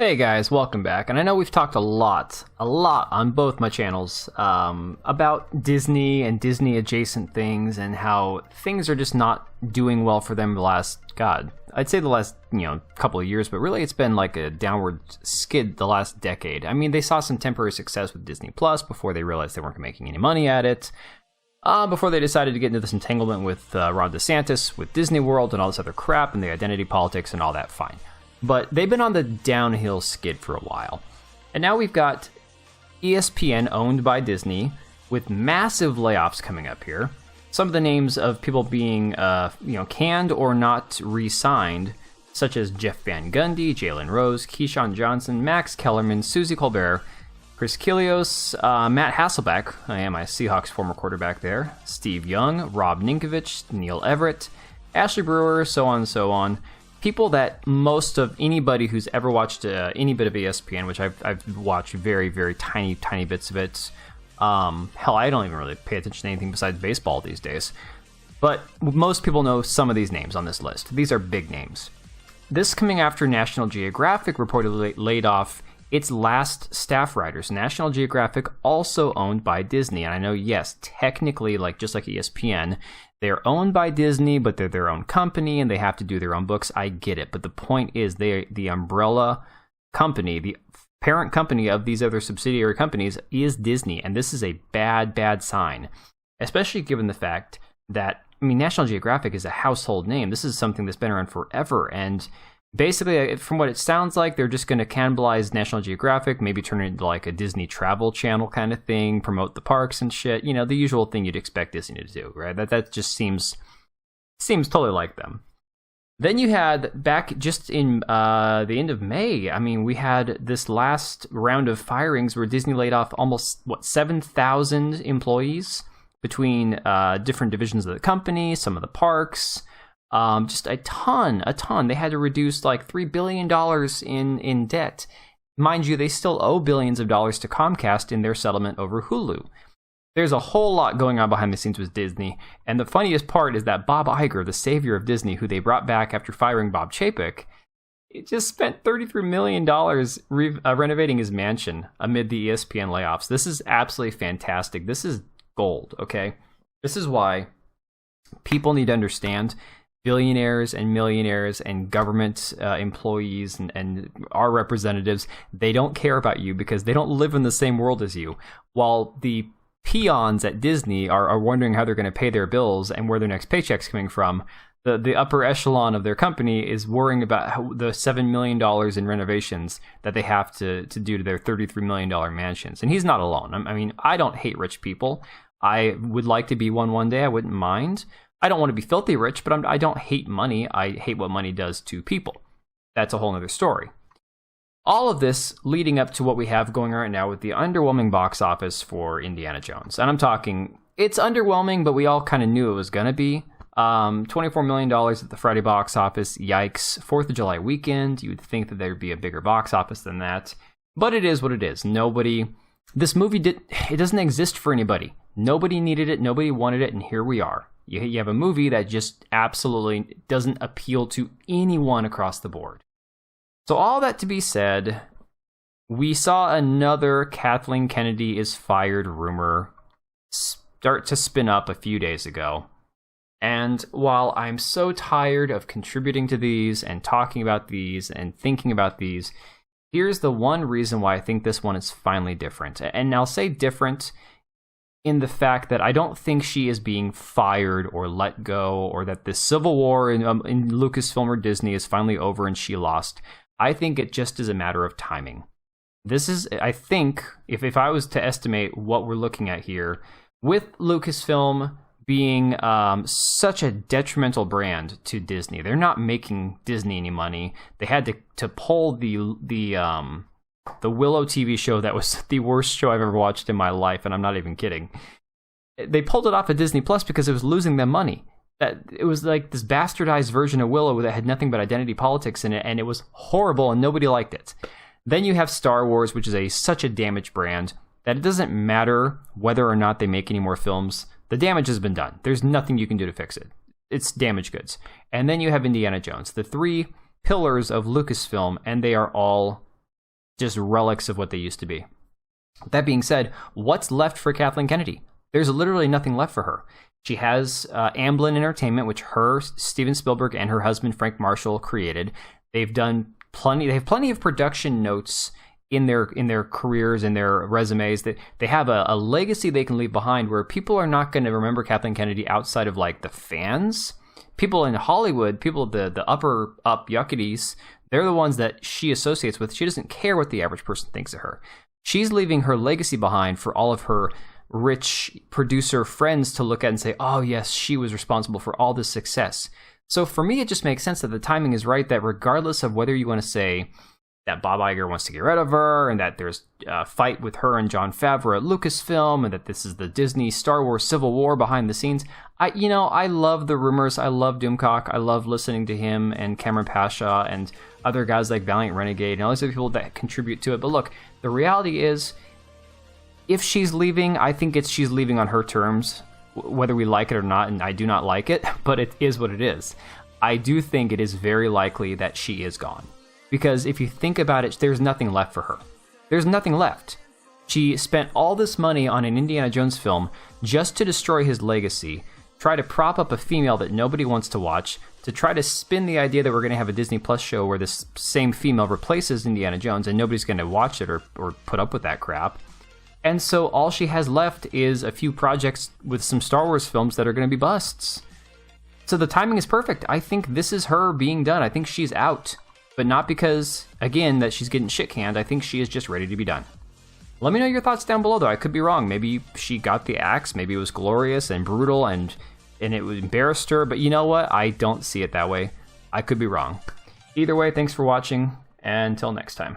Hey guys, welcome back. And I know we've talked a lot on both my channels about Disney and Disney adjacent things and how things are just not doing well for them the last, I'd say the last, couple of years, but really it's been like a downward skid the last decade. I mean, they saw some temporary success with Disney Plus before they realized they weren't making any money at it. Before they decided to get into this entanglement with Ron DeSantis, with Disney World and all this other crap and the identity politics and all that, fine. But they've been on the downhill skid for a while. And now we've got ESPN owned by Disney with massive layoffs coming up here. Some of the names of people being canned or not re-signed, such as Jeff Van Gundy, Jalen Rose, Keyshawn Johnson, Max Kellerman, Suzy Colbert, Chris Kilios, Matt Hasselbeck, my Seahawks former quarterback there, Steve Young, Rob Ninkovich, Neil Everett, Ashley Brewer, so on and so on. People that most of anybody who's ever watched any bit of ESPN, which I've watched very, very tiny bits of it. Hell, I don't even really pay attention to anything besides baseball these days. But most people know some of these names on this list. These are big names. This coming after National Geographic reportedly laid off its last staff writers. National Geographic also owned by Disney. And I know, yes, technically, just like ESPN, they're owned by Disney, but they're their own company and they have to do their own books. I get it. But the point is, the umbrella company, the parent company of these other subsidiary companies is Disney. And this is a bad sign, especially given the fact that, National Geographic is a household name. This is something that's been around forever. And basically, from what it sounds like, they're just going to cannibalize National Geographic, maybe turn it into like a Disney Travel Channel kind of thing, promote the parks and shit. The usual thing you'd expect Disney to do, right? That just seems totally like them. Then you had, back just in the end of May, we had this last round of firings where Disney laid off almost, 7,000 employees between different divisions of the company, some of the parks. Just a ton. They had to reduce like $3 billion in debt. Mind you, they still owe billions of dollars to Comcast in their settlement over Hulu. There's a whole lot going on behind the scenes with Disney, and the funniest part is that Bob Iger, the savior of Disney, who they brought back after firing Bob Chapek, it just spent $33 million renovating his mansion amid the ESPN layoffs. This is absolutely fantastic. This is gold, okay? This is why people need to understand billionaires and millionaires and government employees and our representatives, they don't care about you because they don't live in the same world as you. While the peons at Disney are wondering how they're going to pay their bills and where their next paycheck's coming from, the upper echelon of their company is worrying about the $7 million in renovations that they have to do to their $33 million mansions. And he's not alone. I don't hate rich people. I would like to be one day. I wouldn't mind. I don't want to be filthy rich, but I don't hate money. I hate what money does to people. That's a whole other story. All of this leading up to what we have going on right now with the underwhelming box office for Indiana Jones. And I'm talking, it's underwhelming, but we all kind of knew it was going to be. $24 million at the Friday box office. Yikes. 4th of July weekend. You would think that there would be a bigger box office than that. But it is what it is. This movie it doesn't exist for anybody. Nobody needed it. Nobody wanted it. And here we are. You have a movie that just absolutely doesn't appeal to anyone across the board. So all that to be said, we saw another Kathleen Kennedy is fired rumor start to spin up a few days ago. And while I'm so tired of contributing to these and talking about these and thinking about these, here's the one reason why I think this one is finally different. And I'll say different in the fact that I don't think she is being fired or let go, or that the civil war in Lucasfilm or Disney is finally over and she lost. I think it just is a matter of timing. This is, I think, if I was to estimate what we're looking at here, with Lucasfilm being such a detrimental brand to Disney, they're not making Disney any money. They had to pull the Willow TV show that was the worst show I've ever watched in my life, and I'm not even kidding. They pulled it off of Disney Plus because it was losing them money. That it was like this bastardized version of Willow that had nothing but identity politics in it, and it was horrible, and nobody liked it. Then you have Star Wars, which is such a damaged brand that it doesn't matter whether or not they make any more films. The damage has been done. There's nothing you can do to fix it. It's damaged goods. And then you have Indiana Jones, the three pillars of Lucasfilm, and they are all just relics of what they used to be. That being said, what's left for Kathleen Kennedy? There's literally nothing left for her. She has Amblin Entertainment, which Steven Spielberg and her husband Frank Marshall created. They've done plenty. They have plenty of production notes in their careers and their resumes. That they have a legacy they can leave behind, where people are not going to remember Kathleen Kennedy outside of like the fans. People in Hollywood, people the upper up yuckities, they're the ones that she associates with. She doesn't care what the average person thinks of her. She's leaving her legacy behind for all of her rich producer friends to look at and say, oh yes, she was responsible for all this success. So for me, it just makes sense that the timing is right, that regardless of whether you want to say that Bob Iger wants to get rid of her, and that there's a fight with her and Jon Favreau at Lucasfilm, and that this is the Disney Star Wars Civil War behind the scenes. I love the rumors. I love Doomcock. I love listening to him and Cameron Pasha and other guys like Valiant Renegade and all these other people that contribute to it. But look, the reality is, if she's leaving, I think she's leaving on her terms, whether we like it or not, and I do not like it, but it is what it is. I do think it is very likely that she is gone. Because if you think about it, there's nothing left for her. There's nothing left. She spent all this money on an Indiana Jones film just to destroy his legacy, try to prop up a female that nobody wants to watch, to try to spin the idea that we're going to have a Disney Plus show where this same female replaces Indiana Jones and nobody's going to watch it or put up with that crap. And so all she has left is a few projects with some Star Wars films that are going to be busts. So the timing is perfect. I think this is her being done. I think she's out. But not because, again, that she's getting shit canned. I think she is just ready to be done. Let me know your thoughts down below, though. I could be wrong. Maybe she got the axe. Maybe it was glorious and brutal and it embarrassed her. But you know what? I don't see it that way. I could be wrong. Either way, thanks for watching. And until next time.